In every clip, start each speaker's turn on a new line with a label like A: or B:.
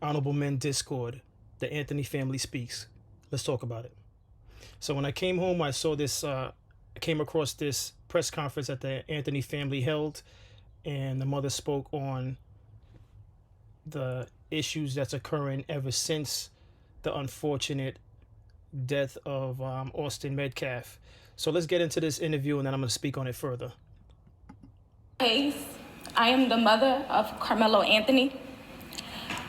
A: Honorable Men Discord, the Anthony family speaks. Let's talk about it. So when I came home, I saw this. I came across this press conference that the Anthony family held, and the mother spoke on the issues that's occurring ever since the unfortunate death of Austin Metcalf. So let's get into this interview, and then I'm going to speak on it further.
B: I am the mother of Karmelo Anthony.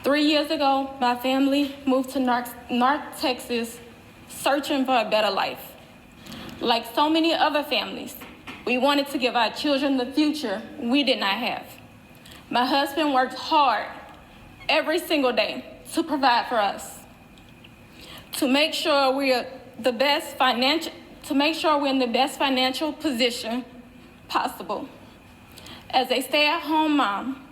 B: 3 years ago, my family moved to North Texas searching for a better life. Like so many other families, we wanted to give our children the future we did not have. My husband worked hard every single day to provide for us, to make sure we're in the best financial position possible. As a stay-at-home mom,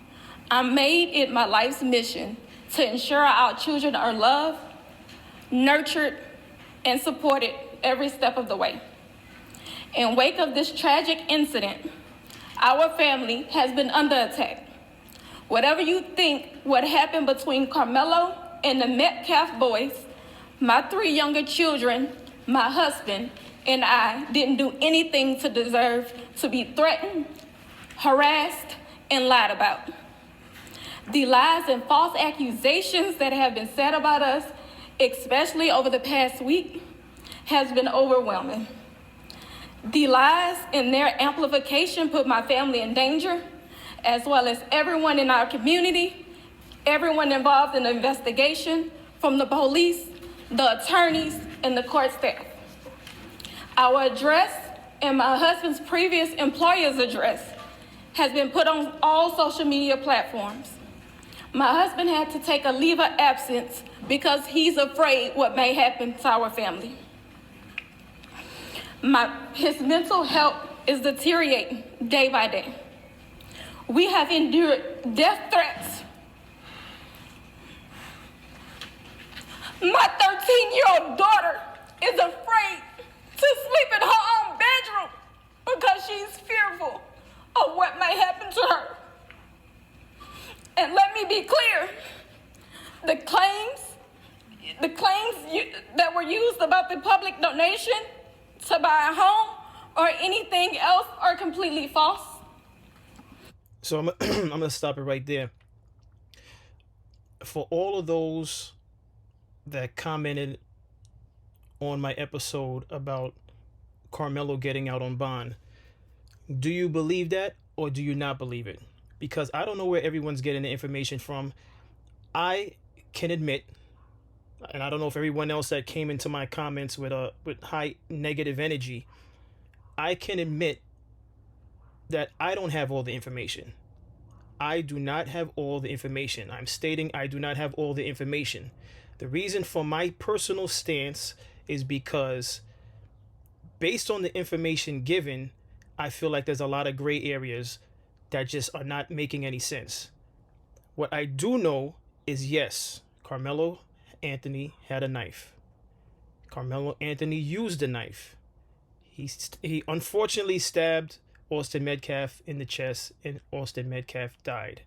B: I made it my life's mission to ensure our children are loved, nurtured, and supported every step of the way. In wake of this tragic incident, our family has been under attack. Whatever you think what happened between Karmelo and the Metcalf boys, my 3 younger children, my husband, and I didn't do anything to deserve to be threatened, harassed, and lied about. The lies and false accusations that have been said about us, especially over the past week, has been overwhelming. The lies and their amplification put my family in danger, as well as everyone in our community, everyone involved in the investigation, from the police, the attorneys, and the court staff. Our address and my husband's previous employer's address has been put on all social media platforms. My husband had to take a leave of absence because he's afraid what may happen to our family. His mental health is deteriorating day by day. We have endured death threats. My 13-year-old daughter is afraid to sleep in her own bedroom because she's fearful of what may happen to her. And let me be clear, the claims that were used about the public donation to buy a home or anything else are completely false.
A: So I'm going to stop it right there. For all of those that commented on my episode about Karmelo getting out on bond, do you believe that or do you not believe it? Because I don't know where everyone's getting the information from. I can admit, and I don't know if everyone else that came into my comments with high negative energy, I can admit that I don't have all the information. I do not have all the information. I'm stating I do not have all the information. The reason for my personal stance is because based on the information given, I feel like there's a lot of gray areas that just are not making any sense. What I do know is yes, Karmelo Anthony had a knife. Karmelo Anthony used a knife. He unfortunately stabbed Austin Metcalf in the chest, and Austin Metcalf died.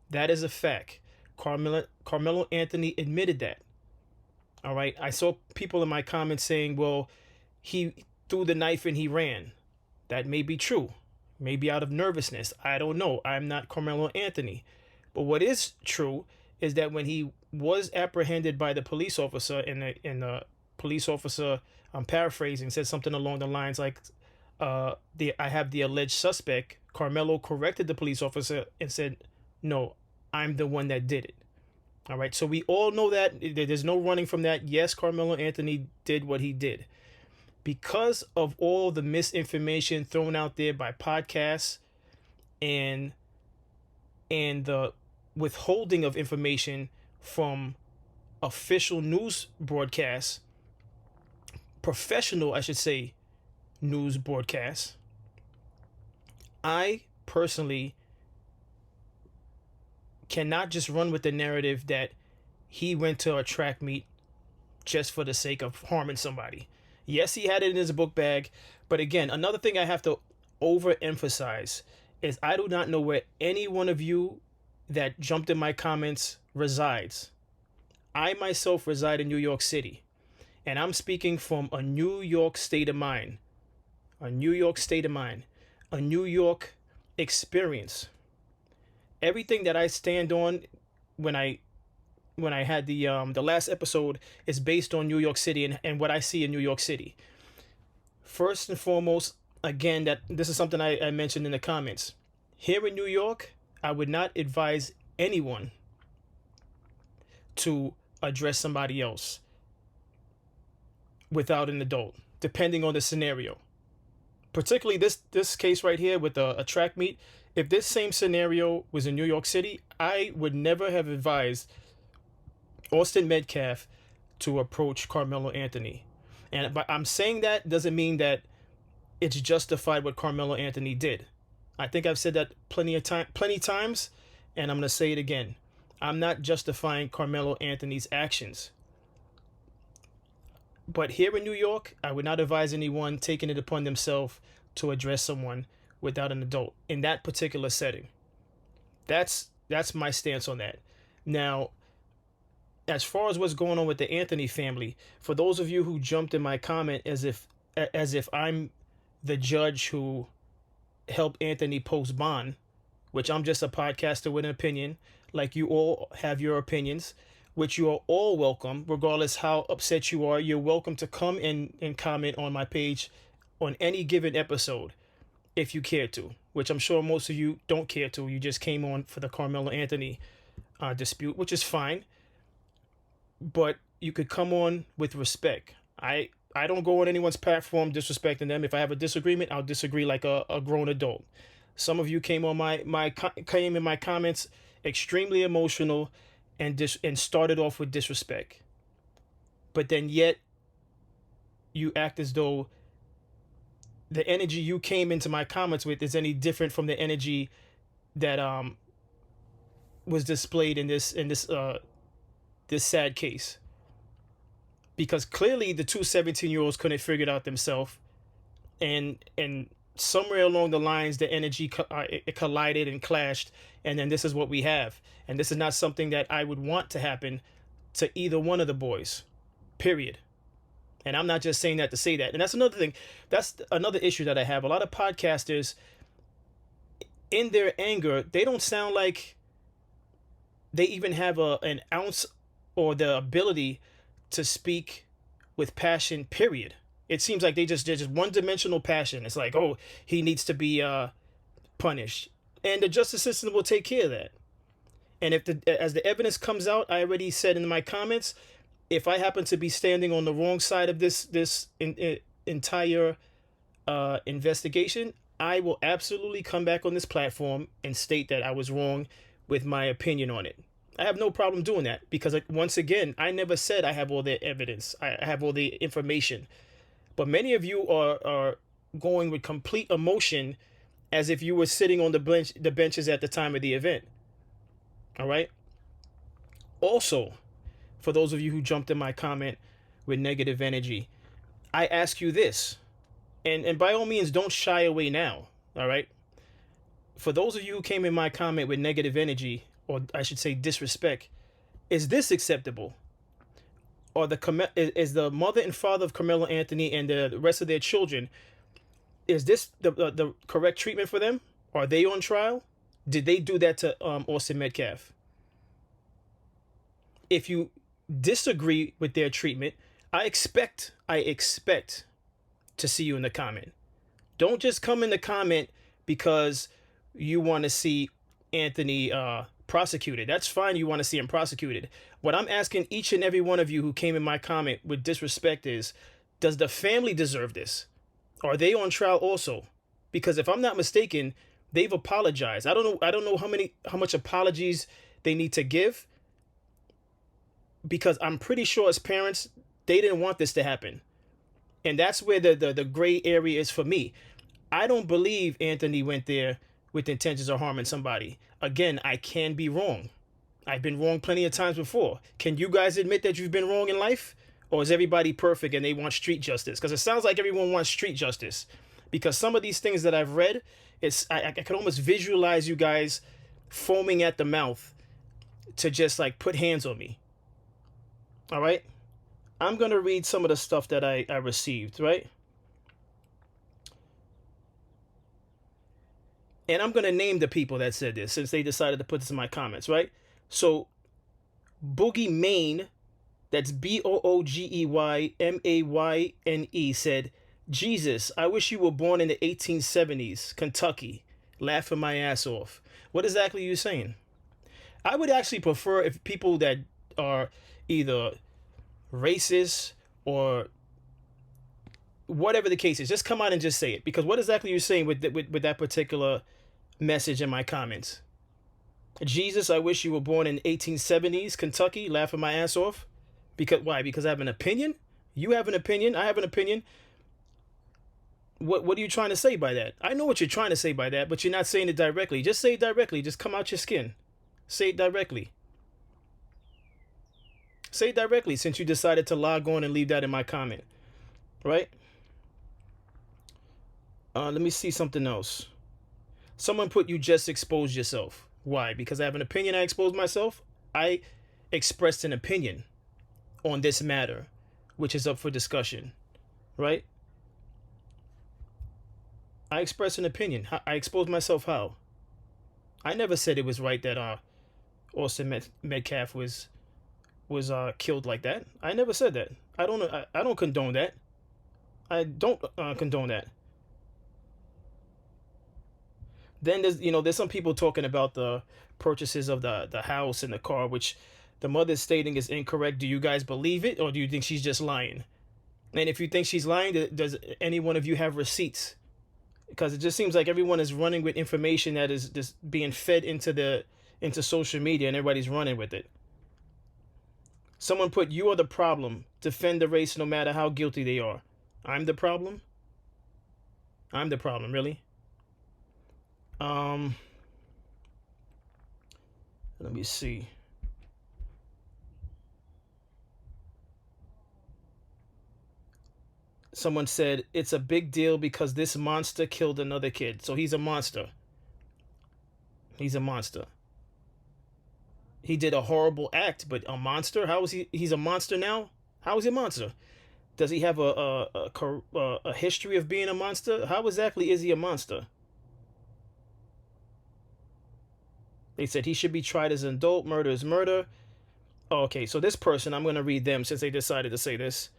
A: That is a fact. Karmelo Anthony admitted that. All right. I saw people in my comments saying, well, he threw the knife and he ran. That may be true. Maybe out of nervousness. I don't know. I'm not Karmelo Anthony. But what is true is that when he was apprehended by the police officer, and the police officer, I'm paraphrasing, said something along the lines like, I have the alleged suspect. Karmelo corrected the police officer and said, no, I'm the one that did it. All right. So we all know that. There's no running from that. Yes, Karmelo Anthony did what he did. Because of all the misinformation thrown out there by podcasts and the withholding of information from official news broadcasts, professional, I should say, news broadcasts, I personally cannot just run with the narrative that he went to a track meet just for the sake of harming somebody. Yes, he had it in his book bag, but again, another thing I have to overemphasize is I do not know where any one of you that jumped in my comments resides. I myself reside in New York City, and I'm speaking from a New York state of mind, a New York state of mind, a New York experience. Everything that I stand on when I had the last episode is based on New York City and what I see in New York City. First and foremost, again, that this is something I mentioned in the comments. Here in New York, I would not advise anyone to address somebody else without an adult, depending on the scenario. Particularly this case right here with a track meet. If this same scenario was in New York City, I would never have advised Austin Metcalf to approach Karmelo Anthony. And but I'm saying that doesn't mean that it's justified what Karmelo Anthony did. I think I've said that plenty times, and I'm gonna say it again. I'm not justifying Karmelo Anthony's actions. But here in New York, I would not advise anyone taking it upon themselves to address someone without an adult in that particular setting. That's my stance on that. Now, as far as what's going on with the Anthony family, for those of you who jumped in my comment as if I'm the judge who helped Anthony post bond, which I'm just a podcaster with an opinion, like you all have your opinions, which you are all welcome, regardless how upset you are. You're welcome to come and comment on my page on any given episode if you care to, which I'm sure most of you don't care to. You just came on for the Karmelo Anthony dispute, which is fine. But you could come on with respect. I don't go on anyone's platform disrespecting them. If I have a disagreement, I'll disagree like a grown adult. Some of you came on came in my comments extremely emotional and started off with disrespect. But then yet you act as though the energy you came into my comments with is any different from the energy that was displayed in this sad case. Because clearly the two 17-year-olds couldn't figure it out themselves, and somewhere along the lines the energy it collided and clashed, and then this is what we have. And this is not something that I would want to happen to either one of the boys, period. And I'm not just saying that to say that. And that's another thing, that's another issue that I have. A lot of podcasters, in their anger, they don't sound like they even have an ounce or the ability to speak with passion, period. It seems like they're just one-dimensional passion. It's like, oh, he needs to be punished, and the justice system will take care of that. And as the evidence comes out, I already said in my comments, if I happen to be standing on the wrong side of this entire investigation, I will absolutely come back on this platform and state that I was wrong with my opinion on it. I have no problem doing that because, once again, I never said I have all the evidence. I have all the information. But many of you are going with complete emotion as if you were sitting on the benches at the time of the event. All right? Also, for those of you who jumped in my comment with negative energy, I ask you this, and by all means, don't shy away now. All right? For those of you who came in my comment with negative energy, or I should say disrespect, is this acceptable? Or is the mother and father of Karmelo Anthony and the rest of their children, is this the correct treatment for them? Are they on trial? Did they do that to Austin Metcalf? If you disagree with their treatment, I expect to see you in the comment. Don't just come in the comment because you want to see Anthony prosecuted. That's fine. You want to see him prosecuted. What I'm asking each and every one of you who came in my comment with disrespect is, does the family deserve this? Are they on trial also? Because if I'm not mistaken, they've apologized. I don't know how much apologies they need to give, because I'm pretty sure as parents, they didn't want this to happen. And that's where the gray area is for me. I don't believe Anthony went there with intentions of harming somebody. Again, I can be wrong. I've been wrong plenty of times before. Can you guys admit that you've been wrong in life? Or is everybody perfect and they want street justice? Because it sounds like everyone wants street justice. Because some of these things that I've read, I can almost visualize you guys foaming at the mouth to just like put hands on me. All right. I'm going to read some of the stuff that I received, right? And I'm going to name the people that said this since they decided to put this in my comments, right? So, Boogie Maine, that's BOOGEYMAYNE, said, Jesus, I wish you were born in the 1870s, Kentucky. Laughing my ass off. What exactly are you saying? I would actually prefer if people that are either racist or whatever the case is, just come out and just say it. Because what exactly are you saying with that particular message in my comments? Jesus, I wish you were born in 1870s, Kentucky, laughing my ass off. Because why? Because I have an opinion? You have an opinion, I have an opinion. What are you trying to say by that? I know what you're trying to say by that, but you're not saying it directly. Just say it directly. Just come out your skin. Say it directly. Say it directly since you decided to log on and leave that in my comment. Right? Let me see something else. Someone put you just exposed yourself. Why? Because I have an opinion, I exposed myself? I expressed an opinion on this matter, which is up for discussion. Right? I expressed an opinion. I exposed myself how? I never said it was right that Austin Metcalf was killed like that. I never said that. I don't condone that. I don't condone that. Then there's some people talking about the purchases of the house and the car, which the mother's stating is incorrect. Do you guys believe it, or do you think she's just lying? And if you think she's lying, does any one of you have receipts? Because it just seems like everyone is running with information that is just being fed into social media, and everybody's running with it. Someone put, you are the problem. Defend the race no matter how guilty they are. I'm the problem? I'm the problem, really? Let me see. Someone said, it's a big deal because this monster killed another kid. So he's a monster. He's a monster. He did a horrible act, but a monster? How is he's a monster now? How is he a monster? Does he have a history of being a monster? How exactly is he a monster? They said he should be tried as an adult. Murder is murder. Oh, okay, so this person, I'm going to read them since they decided to say this.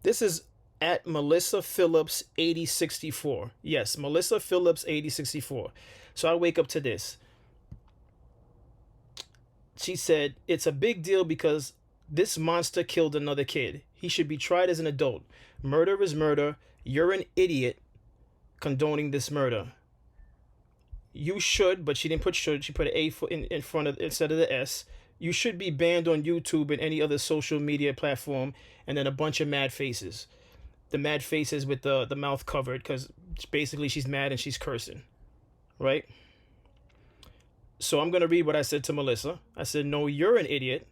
A: This is at Melissa Phillips 8064. Yes, Melissa Phillips 8064. So I wake up to this. She said, it's a big deal because this monster killed another kid. He should be tried as an adult. Murder is murder. You're an idiot condoning this murder. You should, but she didn't put should. She put an A in front of instead of the S. You should be banned on YouTube and any other social media platform. And then a bunch of mad faces. The mad faces with the mouth covered because basically she's mad and she's cursing. Right? So I'm going to read what I said to Melissa. I said, no, you're an idiot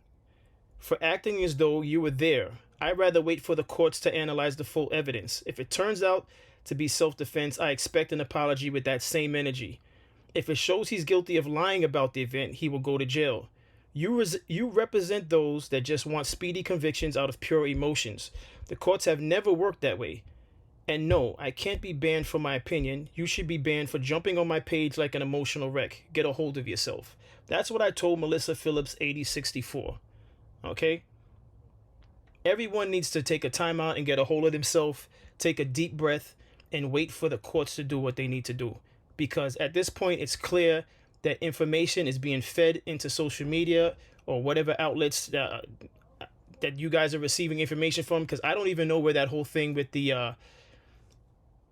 A: for acting as though you were there. I'd rather wait for the courts to analyze the full evidence. If it turns out to be self-defense, I expect an apology with that same energy. If it shows he's guilty of lying about the event, he will go to jail. You represent those that just want speedy convictions out of pure emotions. The courts have never worked that way. And no, I can't be banned for my opinion. You should be banned for jumping on my page like an emotional wreck. Get a hold of yourself. That's what I told Melissa Phillips 8064. Okay? Everyone needs to take a time out and get a hold of themselves, take a deep breath, and wait for the courts to do what they need to do. Because at this point, it's clear that information is being fed into social media or whatever outlets that you guys are receiving information from. Because I don't even know where that whole thing with the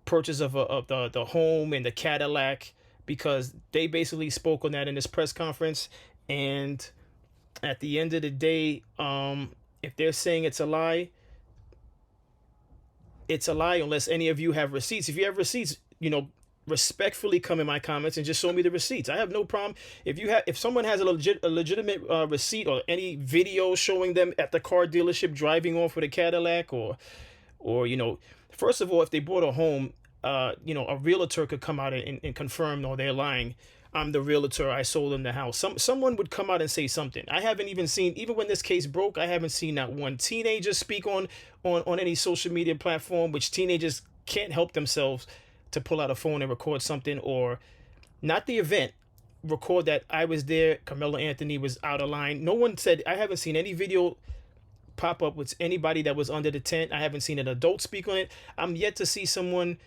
A: purchase of the home and the Cadillac, because they basically spoke on that in this press conference. And at the end of the day, if they're saying it's a lie, it's a lie unless any of you have receipts. If you have receipts, respectfully come in my comments and just show me the receipts. I have no problem. If someone has a legitimate receipt or any video showing them at the car dealership driving off with a Cadillac or first of all, if they bought a home, a realtor could come out and confirm, no, they're lying. I'm the realtor. I sold him the house. Someone would come out and say something. I haven't even seen, even when this case broke, I haven't seen not one teenager speak on any social media platform, which teenagers can't help themselves to pull out a phone and record something, or not the event, record that I was there, Karmelo Anthony was out of line. No one said, I haven't seen any video pop up with anybody that was under the tent. I haven't seen an adult speak on it. I'm yet to see someone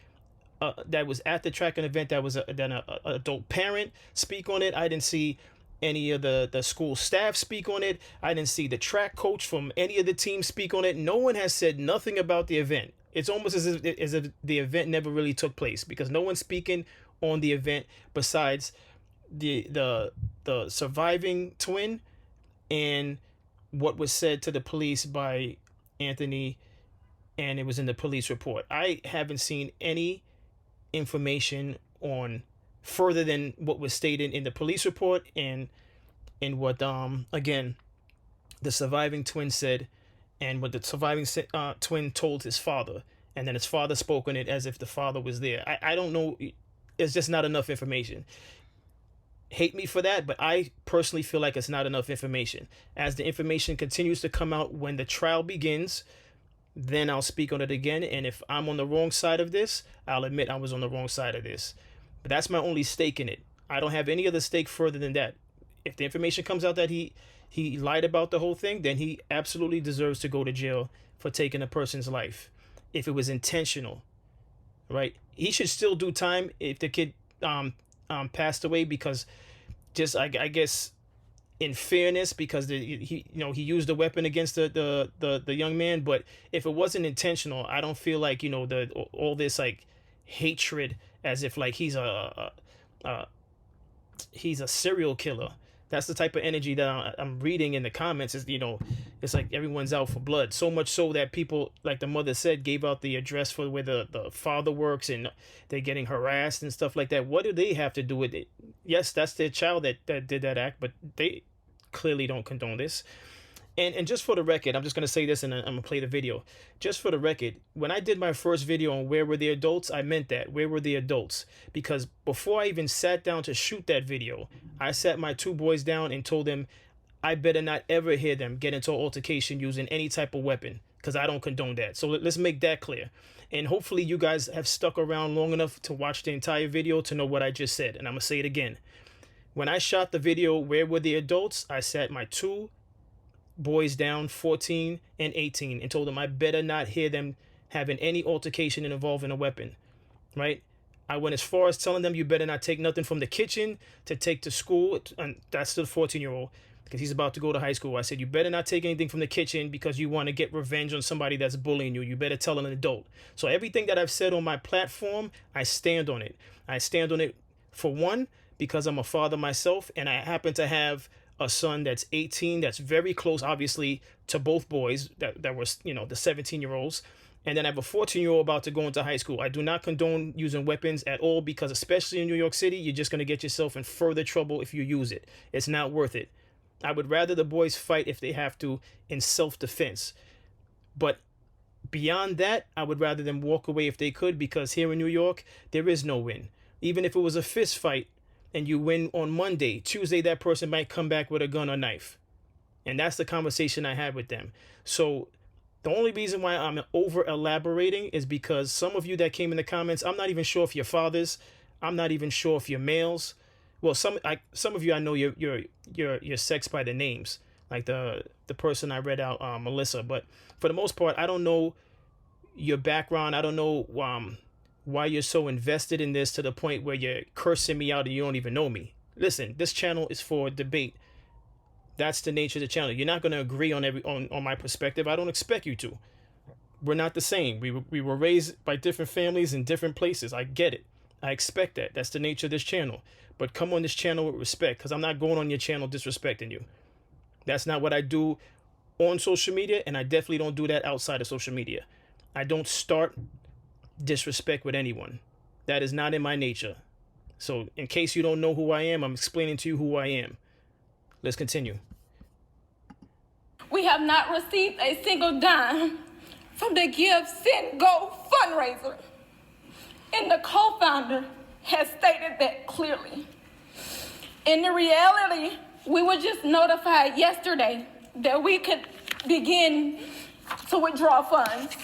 A: that was at the track and event that was an adult parent speak on it. I didn't see any of the school staff speak on it. I didn't see the track coach from any of the teams speak on it. No one has said nothing about the event. It's almost as if the event never really took place, because no one's speaking on the event besides the surviving twin and what was said to the police by Anthony, and it was in the police report. I haven't seen any information on further than what was stated in the police report and in what again the surviving twin said, and what the surviving twin told his father, and then his father spoke on it as if the father was there. I don't know, it's just not enough information. Hate me for that, but I personally feel like it's not enough information. As the information continues to come out when the trial begins, then I'll speak on it again. And if I'm on the wrong side of this, I'll admit I was on the wrong side of this. But that's my only stake in it. I don't have any other stake further than that. If the information comes out that he lied about the whole thing, then he absolutely deserves to go to jail for taking a person's life. If it was intentional, right? He should still do time if the kid passed away, because just I guess in fairness, because he used the weapon against the young man. But if it wasn't intentional, I don't feel like all this like hatred as if like he's a serial killer. That's the type of energy that I'm reading in the comments. Is it's like everyone's out for blood. So much so that people, like the mother said, gave out the address for where the father works, and they're getting harassed and stuff like that. What do they have to do with it? Yes, that's their child that did that act, but they clearly don't condone this. And just for the record, I'm just going to say this, and I'm going to play the video. Just for the record, when I did my first video on where were the adults, I meant that. Where were the adults? Because before I even sat down to shoot that video, I sat my two boys down and told them I better not ever hear them get into an altercation using any type of weapon, because I don't condone that. So let's make that clear. And hopefully you guys have stuck around long enough to watch the entire video to know what I just said. And I'm going to say it again. When I shot the video, where were the adults, I sat my two boys down, 14 and 18, and told them I better not hear them having any altercation involving a weapon, right? I went as far as telling them you better not take nothing from the kitchen to take to school, and that's the 14-year-old, because he's about to go to high school. I said, you better not take anything from the kitchen because you want to get revenge on somebody that's bullying you. You better tell an adult. So everything that I've said on my platform, I stand on it. I stand on it, for one, because I'm a father myself, and I happen to have a son that's 18, that's very close, obviously, to both boys that was, the 17-year-olds. And then I have a 14-year-old about to go into high school. I do not condone using weapons at all, because especially in New York City, you're just going to get yourself in further trouble if you use it. It's not worth it. I would rather the boys fight if they have to in self-defense. But beyond that, I would rather them walk away if they could, because here in New York, there is no win. Even if it was a fist fight, and you win on Monday, Tuesday that person might come back with a gun or knife. And that's the conversation I had with them. So the only reason why I'm over elaborating is because some of you that came in the comments, I'm not even sure if you're fathers. I'm not even sure if you're males. Well, some of you, I know you're sexed by the names, like the person I read out, Melissa. But for the most part, I don't know your background. I don't know why you're so invested in this to the point where you're cursing me out and you don't even know me. Listen, this channel is for debate. That's the nature of the channel. You're not going to agree on my perspective. I don't expect you to. We're not the same. We were raised by different families in different places. I get it. I expect that. That's the nature of this channel. But come on this channel with respect, because I'm not going on your channel disrespecting you. That's not what I do on social media, and I definitely don't do that outside of social media. I don't start disrespect with anyone. That is not in my nature. So in case you don't know who I am, I'm explaining to you who I am. Let's continue.
B: We have not received a single dime from the Give, Send, Go fundraiser. And the co-founder has stated that clearly. In the reality, we were just notified yesterday that we could begin to withdraw funds.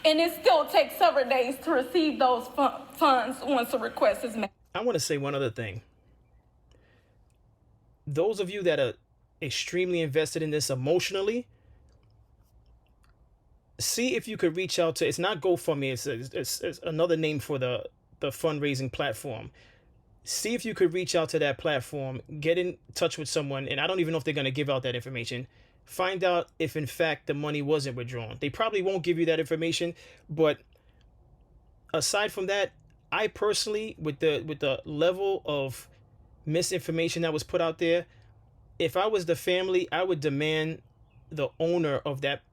B: And it still takes several days to receive those funds once a request is made.
A: I want to say one other thing. Those of you that are extremely invested in this emotionally, see if you could reach out to, it's not GoFundMe, it's another name for the fundraising platform. See if you could reach out to that platform, get in touch with someone, and I don't even know if they're going to give out that information. Find out if in fact the money wasn't withdrawn. They probably won't give you that information, but aside from that, I personally, with the level of misinformation that was put out there, if I was the family, I would demand the owner of that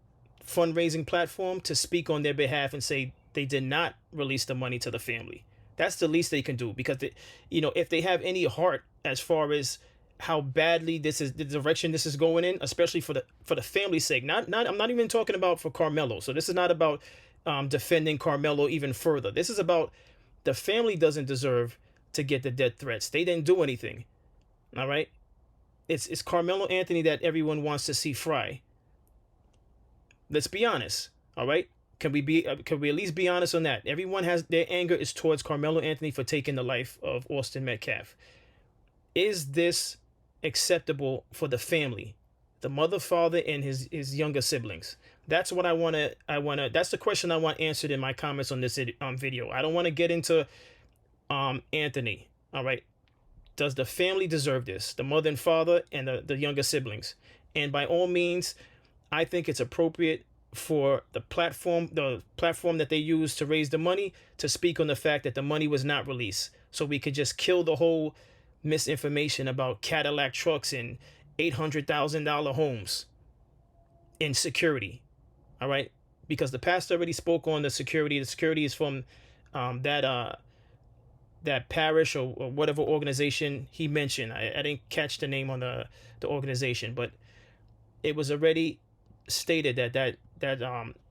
A: fundraising platform to speak on their behalf and say they did not release the money to the family. That's the least they can do, because if they have any heart as far as how badly this is, the direction this is going in, especially for the family's sake. I'm not even talking about for Karmelo. So this is not about defending Karmelo even further. This is about the family doesn't deserve to get the death threats. They didn't do anything. All right. It's Karmelo Anthony that everyone wants to see fry. Let's be honest. All right. Can we at least be honest on that? Everyone has their anger is towards Karmelo Anthony for taking the life of Austin Metcalf. Is this acceptable for the family, the mother, father, and his younger siblings? That's what I want to that's the question I want answered in my comments on this video. I don't want to get into Anthony. All right. Does the family deserve this? The mother and father and the younger siblings. And by all means, I think it's appropriate for the platform that they use to raise the money to speak on the fact that the money was not released, so we could just kill the whole misinformation about Cadillac trucks and $800,000 homes in security. All right, because the pastor already spoke on the security. The security is from that parish or whatever organization he mentioned. I didn't catch the name on the organization, but it was already stated that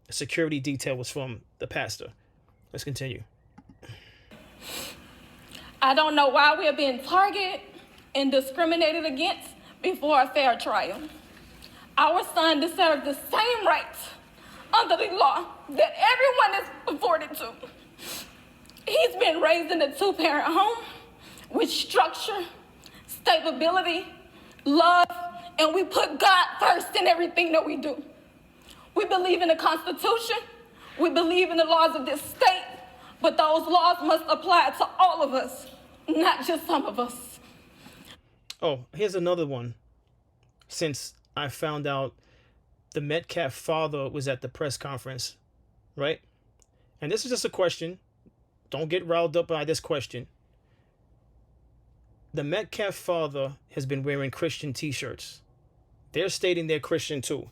A: security detail was from the pastor. Let's continue.
B: I don't know why we are being targeted and discriminated against before a fair trial. Our son deserves the same rights under the law that everyone is afforded to. He's been raised in a 2-parent home with structure, stability, love, and we put God first in everything that we do. We believe in the Constitution. We believe in the laws of this state, but those laws must apply to all of us, not just some of us.
A: Oh, here's another one. Since I found out the Metcalf father was at the press conference, right? And this is just a question. Don't get riled up by this question. The Metcalf father has been wearing Christian t-shirts. They're stating they're Christian too.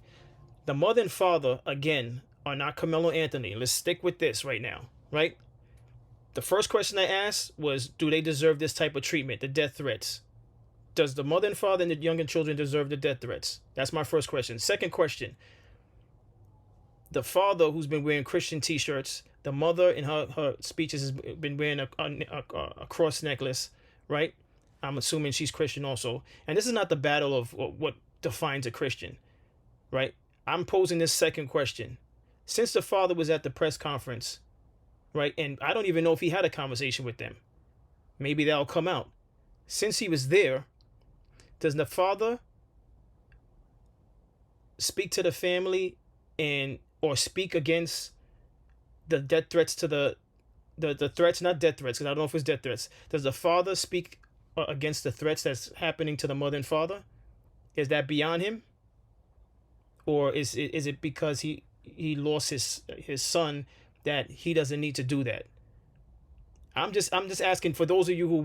A: The mother and father, again, are not Karmelo Anthony. Let's stick with this right now, right? The first question I asked was, do they deserve this type of treatment, the death threats? Does the mother and father and the younger children deserve the death threats? That's my first question. Second question, the father who's been wearing Christian t-shirts, the mother in her speeches has been wearing a cross necklace, right? I'm assuming she's Christian also. And this is not the battle of what defines a Christian, right? I'm posing this second question. Since the father was at the press conference, right, and I don't even know if he had a conversation with them. Maybe that'll come out. Since he was there, does the father speak to the family or speak against the death threats to the threats, not death threats, because I don't know if it's death threats. Does the father speak against the threats that's happening to the mother and father? Is that beyond him? Or is it because he lost his son that he doesn't need to do that? I'm just asking, for those of you who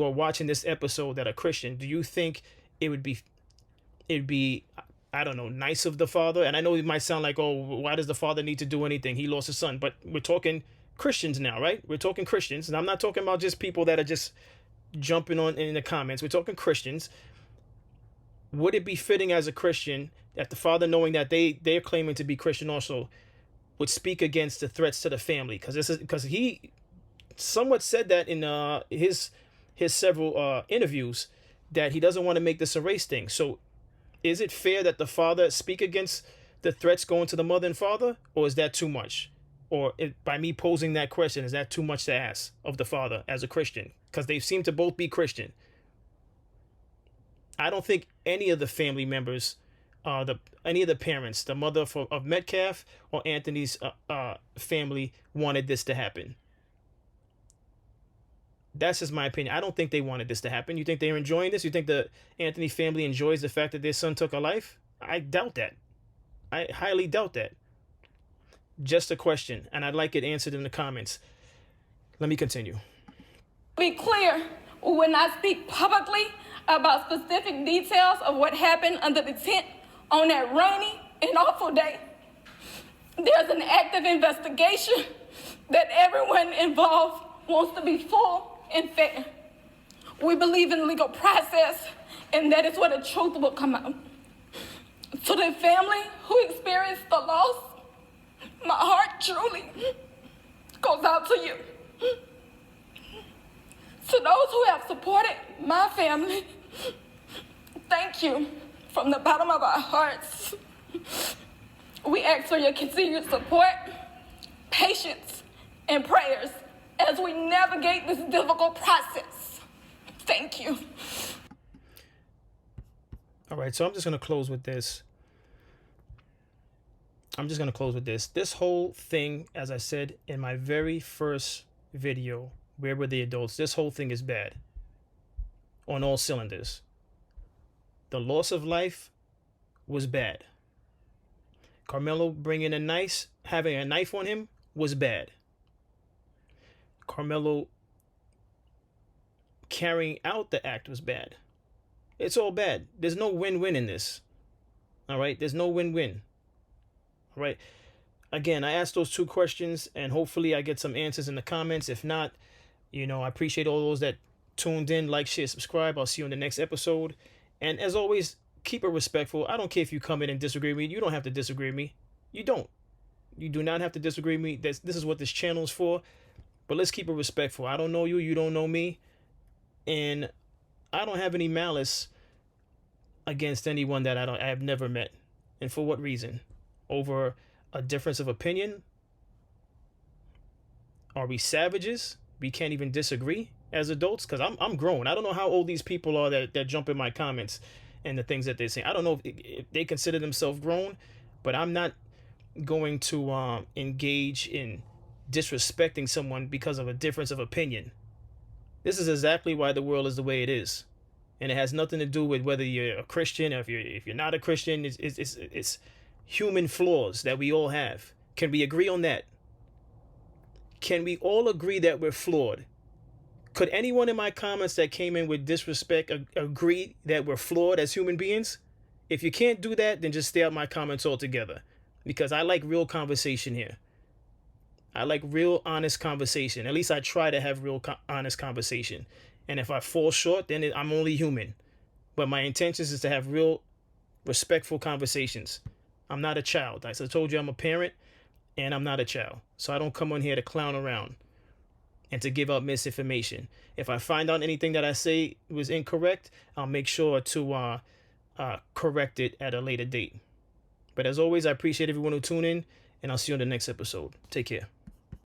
A: are watching this episode that are Christian, do you think it'd be I don't know, nice of the father? And I know it might sound like, oh, why does the father need to do anything? He lost his son. But we're talking Christians now, right? We're talking Christians. And I'm not talking about just people that are just jumping on in the comments. We're talking Christians. Would it be fitting as a Christian that the father, knowing that they're claiming to be Christian also, would speak against the threats to the family? Because he somewhat said that in his several interviews, that he doesn't want to make this a race thing. So is it fair that the father speak against the threats going to the mother and father, or is that too much? Or by me posing that question, is that too much to ask of the father as a Christian? Because they seem to both be Christian. I don't think any of the family members, any of the parents, the mother of Metcalf or Anthony's family, wanted this to happen. That's just my opinion. I don't think they wanted this to happen. You think they're enjoying this? You think the Anthony family enjoys the fact that their son took a life? I doubt that. I highly doubt that. Just a question, and I'd like it answered in the comments. Let me continue.
B: Be clear, we will not speak publicly about specific details of what happened under the tent on that rainy and awful day. There's an active investigation that everyone involved wants to be full and fair. We believe in legal process, and that is where the truth will come out. To the family who experienced the loss, my heart truly goes out to you. To those who have supported my family, thank you from the bottom of our hearts. We ask for your continued support, patience, and prayers as we navigate this difficult process. Thank you.
A: All right, so I'm just going to close with this. This whole thing, as I said in my very first video, Where Were the Adults? This whole thing is bad on all cylinders. The loss of life was bad. Karmelo having a knife on him was bad. Karmelo carrying out the act was bad. It's all bad. There's no win-win in this. All right? There's no win-win. All right? Again, I asked those two questions, and hopefully I get some answers in the comments. If not, I appreciate all those that tuned in. Like, share, subscribe. I'll see you in the next episode. And as always, keep it respectful. I don't care if you come in and disagree with me. You don't have to disagree with me. You don't. You do not have to disagree with me. This is what this channel is for. But let's keep it respectful. I don't know you. You don't know me. And I don't have any malice against anyone that I have never met. And for what reason? Over a difference of opinion? Are we savages? We can't even disagree as adults? Because I'm grown. I don't know how old these people are that jump in my comments and the things that they're saying. I don't know if they consider themselves grown, but I'm not going to engage in disrespecting someone because of a difference of opinion. This is exactly why the world is the way it is. And it has nothing to do with whether you're a Christian or if you're not a Christian. It's human flaws that we all have. Can we agree on that? Can we all agree that we're flawed? Could anyone in my comments that came in with disrespect agree that we're flawed as human beings? If you can't do that, then just stay out my comments altogether. Because I like real conversation here. I like real honest conversation. At least I try to have real honest conversation. And if I fall short, then I'm only human. But my intentions is to have real respectful conversations. I'm not a child. As I told you, I'm a parent, and I'm not a child. So I don't come on here to clown around and to give out misinformation. If I find out anything that I say was incorrect, I'll make sure to correct it at a later date. But as always, I appreciate everyone who tuned in, and I'll see you on the next episode. Take care.